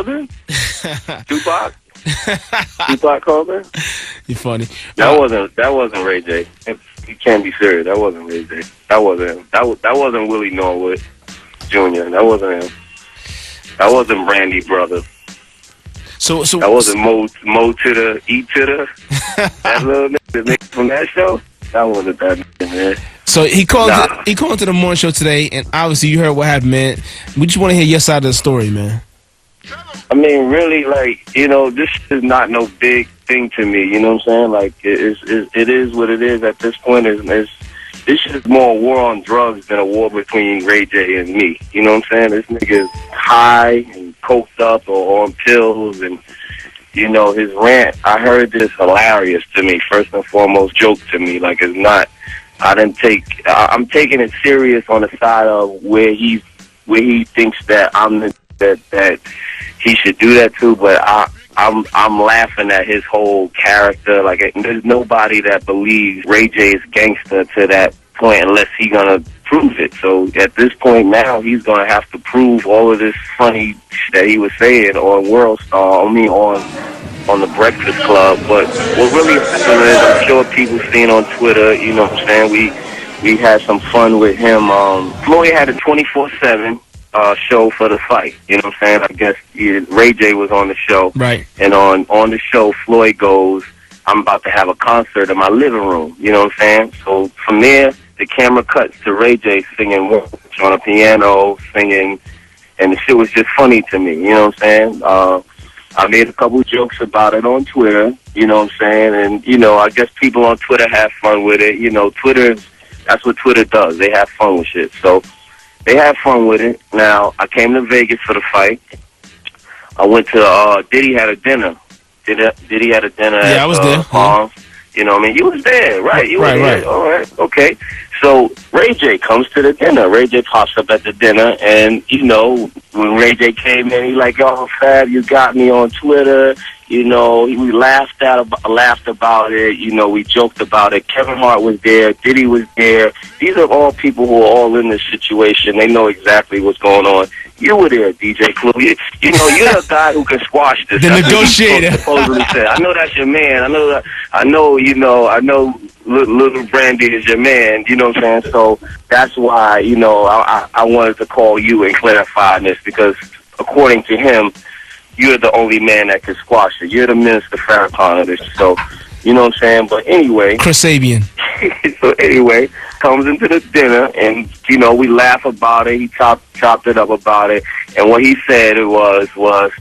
called in? Tupac? Tupac called in? You funny. That wasn't Ray J. You can't be serious. That wasn't Ray J. That wasn't him. That wasn't Willie Norwood Jr. That wasn't him. That wasn't Brandy brother. So that wasn't Mo to the E to the that little nigga from that show. That wasn't that nigga, man. So he called. He called to the morning show today, and obviously you heard what happened, man. We just want to hear your side of the story, man. I mean, really, like, this is not no big thing to me. You know what I'm saying? Like, it is what it is at this point. This is more a war on drugs than a war between Ray J and me. You know what I'm saying? This nigga is high and coked up or on pills, and his rant. I heard this hilarious to me. First and foremost, joke to me. Like, it's not. I'm taking it serious on the side of where he thinks that that he should do that too, but I'm laughing at his whole character. Like, there's nobody that believes Ray J is gangster to that point unless he's gonna prove it. So at this point now, he's gonna have to prove all of this funny that he was saying on World Star. I mean, on the Breakfast Club. But what really happened is, I'm sure people seen on Twitter. You know what I'm saying? We had some fun with him. Floyd had a 24/7. Show for the fight. You know what I'm saying? I guess Ray J was on the show. Right. And on the show, Floyd goes, I'm about to have a concert in my living room. You know what I'm saying? So from there, the camera cuts to Ray J singing on a piano, singing, and the shit was just funny to me. You know what I'm saying? I made a couple jokes about it on Twitter. You know what I'm saying? And, I guess people on Twitter have fun with it. That's what Twitter does. They have fun with shit. So they had fun with it. Now, I came to Vegas for the fight. I went to, Diddy had a dinner. Diddy had a dinner I was there. Palms. You know what I mean? You was there, right? You were there. Right. All right, okay. So Ray J comes to the dinner. Ray J pops up at the dinner, and, when Ray J came in, he like, oh, Fab, you got me on Twitter. We laughed about it. We joked about it. Kevin Hart was there. Diddy was there. These are all people who are all in this situation. They know exactly what's going on. You were there, DJ Clue. You're the guy who can squash this. The negotiator. Supposedly said. I know that's your man. I know. Little Brandy is your man. You know what I'm saying? So that's why I wanted to call you and clarify this, because according to him, you're the only man that can squash it. You're the Minister Farrakhan of this. So, you know what I'm saying? But anyway. Chris Sabian. So anyway, comes into the dinner, and, we laugh about it. He chopped it up about it. And what he said was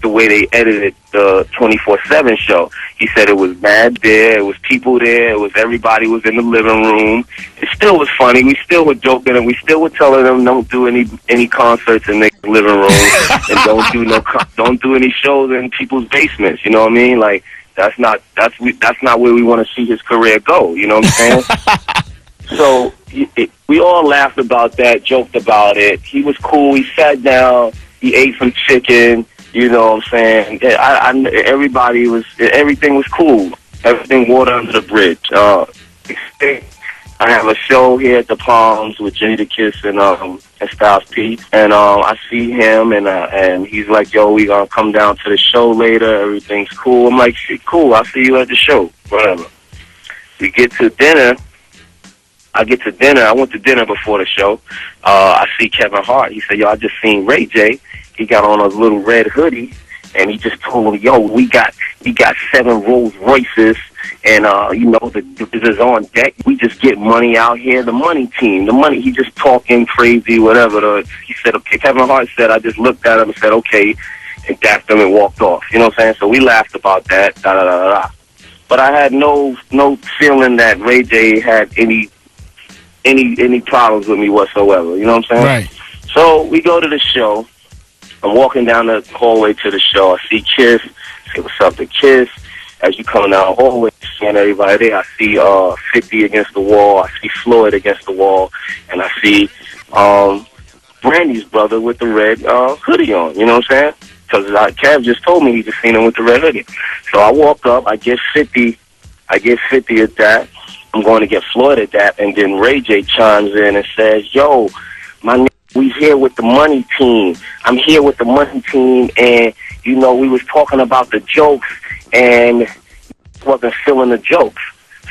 the way they edited the 24/7 show. He said it was mad there. It was people there. Everybody was in the living room. It still was funny. We still were joking, and we still were telling them don't do any concerts in their living room, and don't do any shows in people's basements. You know what I mean? Like, that's not where we want to see his career go. You know what I'm saying? So we all laughed about that, joked about it. He was cool. He sat down. He ate some chicken. You know what I'm saying? Everything was cool. Everything water under the bridge. I have a show here at the Palms with Jenny the Kiss and Styles P. And I see him, and he's like, yo, we gonna come down to the show later. Everything's cool. I'm like, shit, cool. I'll see you at the show. Whatever. We get to dinner. I went to dinner before the show. I see Kevin Hart. He said, yo, I just seen Ray J. He got on a little red hoodie, and he just told me, yo, we got 7 Rolls Royces, and the is on deck. We just get money out here. The money team, he just talking crazy, whatever. He said, okay. Kevin Hart said, I just looked at him and said, okay, and dapped him and walked off. You know what I'm saying? So we laughed about that. But I had no feeling that Ray J had any problems with me whatsoever. You know what I'm saying? Right. So we go to the show. I'm walking down the hallway to the show. I see Kiss. Say what's up to Kiss. As you come down the hallway, seeing everybody there, I see 50 against the wall. I see Floyd against the wall, and I see Brandy's brother with the red hoodie on. You know what I'm saying? Because Kev just told me he just seen him with the red hoodie. So I walk up. I get 50. I get 50 at that. I'm going to get Floyd at that, and then Ray J chimes in and says, yo, my nigga, we here with the money team. I'm here with the money team, and we was talking about the jokes and wasn't feeling the jokes.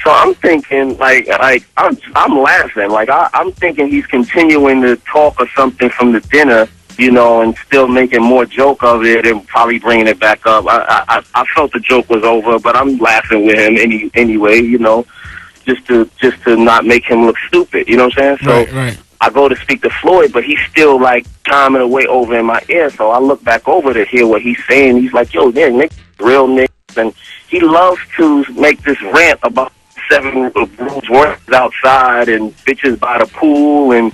So I'm thinking, I'm laughing. I'm thinking he's continuing to talk or something from the dinner, and still making more joke of it and probably bringing it back up. I felt the joke was over, but I'm laughing with him anyway, just to not make him look stupid. You know what I'm saying? So Right. I go to speak to Floyd, but he's still chiming away over in my ear. So I look back over to hear what he's saying. He's like, "Yo, there, Nick, real Nick," and he loves to make this rant about 7 Rolls Royces outside and bitches by the pool and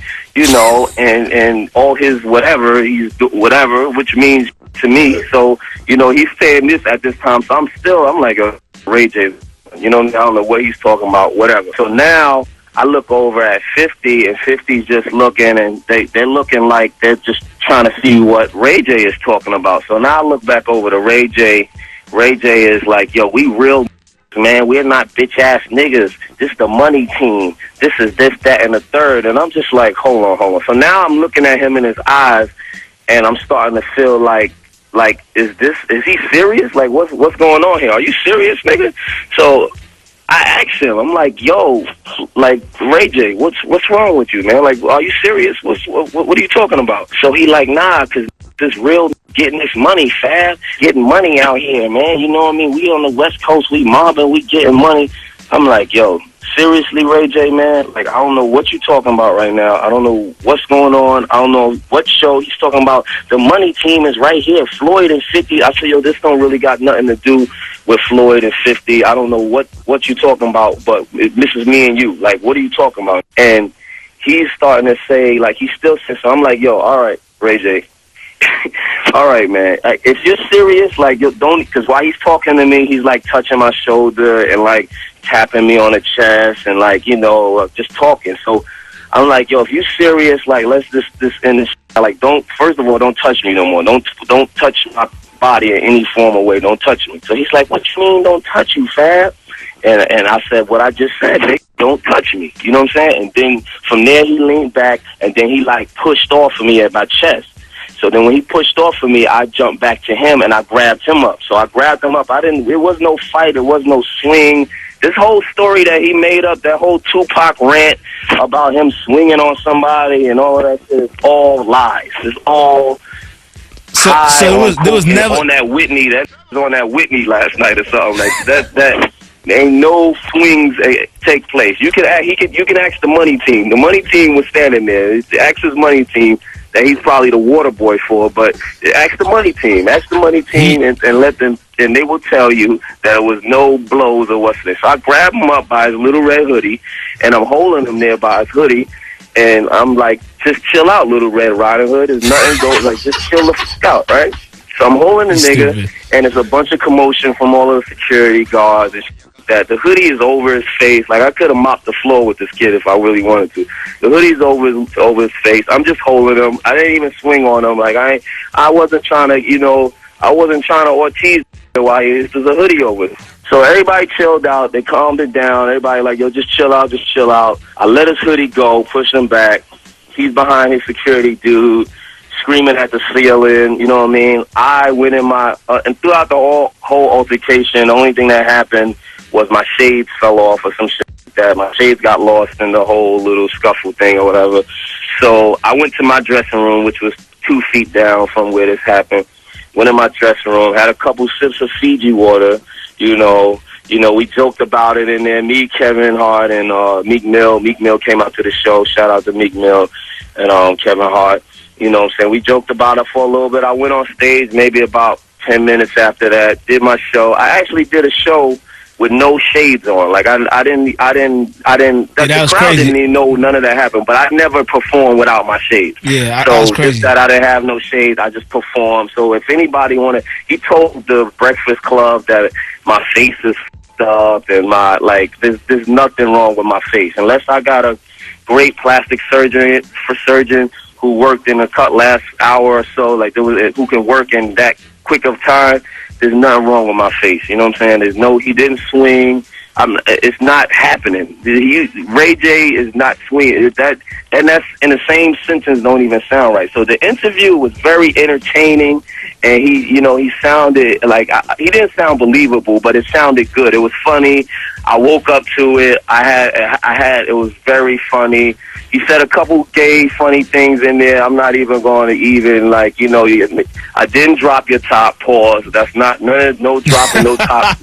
and all his whatever whatever, which means to me. So he's saying this at this time. So I'm like a Ray J. I don't know what he's talking about, whatever. So now I look over at 50, and 50's just looking, and they're looking like they're just trying to see what Ray J is talking about. So now I look back over to Ray J. Ray J is like, "Yo, we real, man. We're not bitch-ass niggas. This the money team. This is this, that, and the third." And I'm just like, hold on. So now I'm looking at him in his eyes, and I'm starting to feel like, is he serious? Like, what's going on here? Are you serious, nigga? So I asked him, I'm like, "Yo, Ray J, what's wrong with you, man? Like, are you serious? What are you talking about?" So he like, "Nah, cause this real getting this money, fab, getting money out here, man. You know what I mean? We on the West Coast, we mobbing, we getting money." I'm like, "Yo, seriously, Ray J, man? Like, I don't know what you're talking about right now. I don't know what's going on. I don't know what show he's talking about. The money team is right here, Floyd and 50. I said, "Yo, this don't really got nothing to do with Floyd and 50. I don't know what you talking about, but this is me and you. Like, what are you talking about?" And he's starting to say, he still says, so I'm like, "Yo, all right, Ray J. All right, man. If you're serious, you don't," because while he's talking to me, he's touching my shoulder and tapping me on the chest and just talking. So I'm like, "Yo, if you're serious, let's this and this. Don't, first of all, don't touch me no more. Don't touch my body in any form or way. Don't touch me." So he's like, "What you mean, don't touch you, fab?" And I said what I just said, "Nick, don't touch me." You know what I'm saying? And then from there he leaned back and then he pushed off of me at my chest. So then when he pushed off of me, I jumped back to him and I grabbed him up. So I grabbed him up. It was no fight. It was no swing. This whole story that he made up, that whole Tupac rant about him swinging on somebody and all of that shit, is all lies. It's all so there was never on that Whitney. That was on that Whitney last night or something like that. That ain't no swings take place. You can ask the money team. The money team was standing there. Ask his money team that he's probably the water boy for, but ask the money team. Ask the money team and let them, and they will tell you that there was no blows or what's this. So I grab him up by his little red hoodie, and I'm holding him there by his hoodie, and I'm like, "Just chill out, Little Red Riding Hood. There's nothing going, just chill the fuck out, right?" So I'm holding the nigga, Stupid. and it's a bunch of commotion from all of the security guards and that. The hoodie is over his face. I could have mopped the floor with this kid if I really wanted to. The hoodie's over his face. I'm just holding him. I didn't even swing on him. I wasn't trying to, I wasn't trying to Ortiz while there's a hoodie over it. So everybody chilled out. They calmed it down. Everybody "Yo, just chill out, just chill out." I let his hoodie go, pushed him back. He's behind his security dude, screaming at the ceiling. You know what I mean? I went in my, and throughout the whole altercation, the only thing that happened was my shades fell off or some shit like that. My shades got lost in the whole little scuffle thing or whatever. So I went to my dressing room, which was 2 feet down from where this happened. Went in my dressing room, had a couple sips of Fiji water, we joked about it in there. Me, Kevin Hart, and Meek Mill. Meek Mill came out to the show. Shout out to Meek Mill and Kevin Hart. You know what I'm saying? We joked about it for a little bit. I went on stage maybe about 10 minutes after that, did my show. I actually did a show with no shades on. I didn't, the was crowd crazy. didn't even know none of that happened, but I never performed without my shades. Yeah, so I was crazy. just that I didn't have no shades, I just performed. So if anybody he told the Breakfast Club that my face is f***ed up and there's nothing wrong with my face. Unless I got a great plastic surgeon who worked in the last hour or so, who can work in that quick of time, there's nothing wrong with my face. You know what I'm saying? He didn't swing. It's not happening. Ray J is not swinging. And that's in the same sentence don't even sound right. So the interview was very entertaining, and he sounded like he didn't sound believable, but it sounded good. It was funny. I woke up to it. It was very funny. He said a couple gay funny things in there. I'm not even going to even I didn't drop your top. Pause. That's not no dropping no top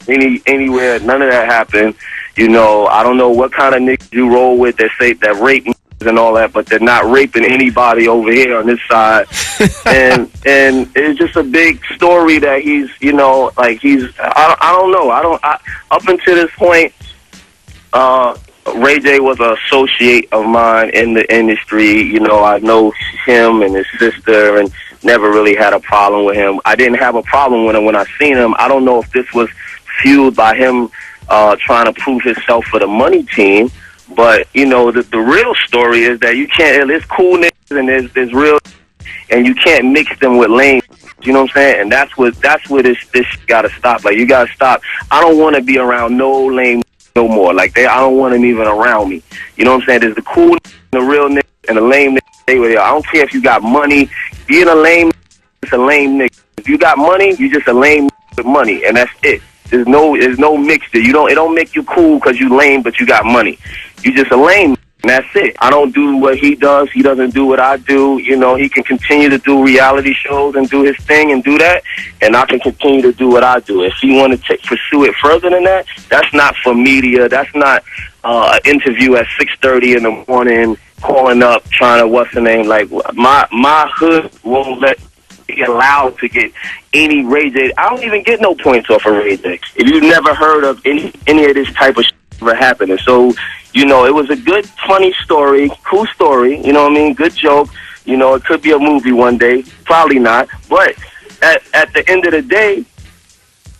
anywhere. None of that happened. I don't know what kind of niggas you roll with that say that rape and all that, but they're not raping anybody over here on this side. and it's just a big story that he's I don't know. Up until this point, Ray J was an associate of mine in the industry. I know him and his sister and never really had a problem with him. I didn't have a problem with him when I seen him. I don't know if this was fueled by him trying to prove himself for the money team. But, the real story is that you can't, there's cool niggas and there's real, and you can't mix them with lame. You know what I'm saying? And that's what this got to stop. Like, you got to stop. I don't want to be around no lame no more. Like, I don't want them even around me. You know what I'm saying? There's the cool niggas, the real niggas, and the lame niggas. I don't care if you got money. Being a lame nigga, it's a lame nigga. If you got money, you just a lame nigga with money, and that's it. There's no mixture. It don't make you cool because you lame, but you got money. You just a lame, and that's it. I don't do what he does. He doesn't do what I do. He can continue to do reality shows and do his thing and do that, and I can continue to do what I do. If he want to pursue it further than that, that's not for media. That's not an interview at 6:30 in the morning, calling up, trying to what's the name. Like my hood won't let be allowed to get any Ray J. I don't even get no points off of Ray J. If you've never heard of any of this type of shit ever happening. So, it was a good, funny story, cool story, you know what I mean? Good joke. It could be a movie one day. Probably not. But at the end of the day,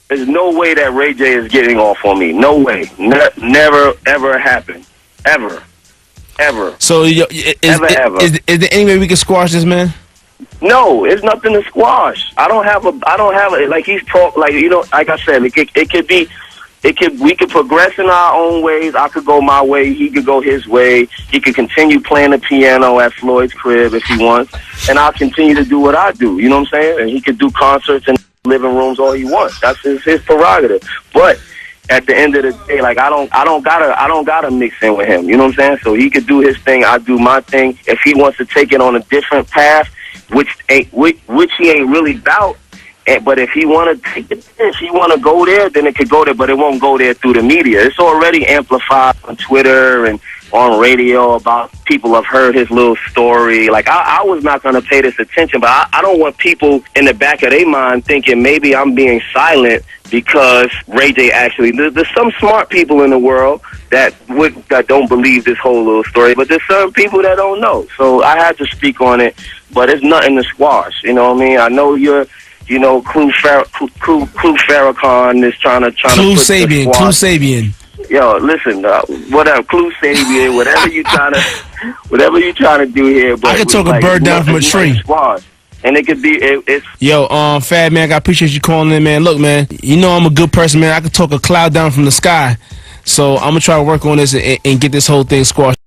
there's no way that Ray J is getting off on me. No way. Never, ever happened. Ever. Ever. So, is there any way we can squash this, man? No, it's nothing to squash. I don't have it. Like he's talk, like like I said, we could progress in our own ways. I could go my way, he could go his way. He could continue playing the piano at Floyd's crib if he wants, and I'll continue to do what I do. You know what I'm saying? And he could do concerts in living rooms all he wants. That's his prerogative. But at the end of the day, like I don't gotta mix in with him. You know what I'm saying? So he could do his thing, I do my thing. If he wants to take it on a different path, which he ain't really about. But if he want to take it, if he want to go there, then it could go there. But it won't go there through the media. It's already amplified on Twitter and on radio about people have heard his little story. Like I was not going to pay this attention, but I don't want people in the back of their mind thinking maybe I'm being silent because Ray J actually. There's some smart people in the world that don't believe this whole little story, but there's some people that don't know. So I had to speak on it, but it's nothing to squash. You know what I mean? I know you're. Clue Farrakhan is trying to Clue Sabian. Yo, listen, whatever, Clue Sabian, whatever you trying to do here. But I could talk a bird down from a tree. Squash. And it could be it's. Yo, Fad man, I appreciate you calling in, man. Look, man, I'm a good person, man. I could talk a cloud down from the sky, so I'm gonna try to work on this and get this whole thing squashed.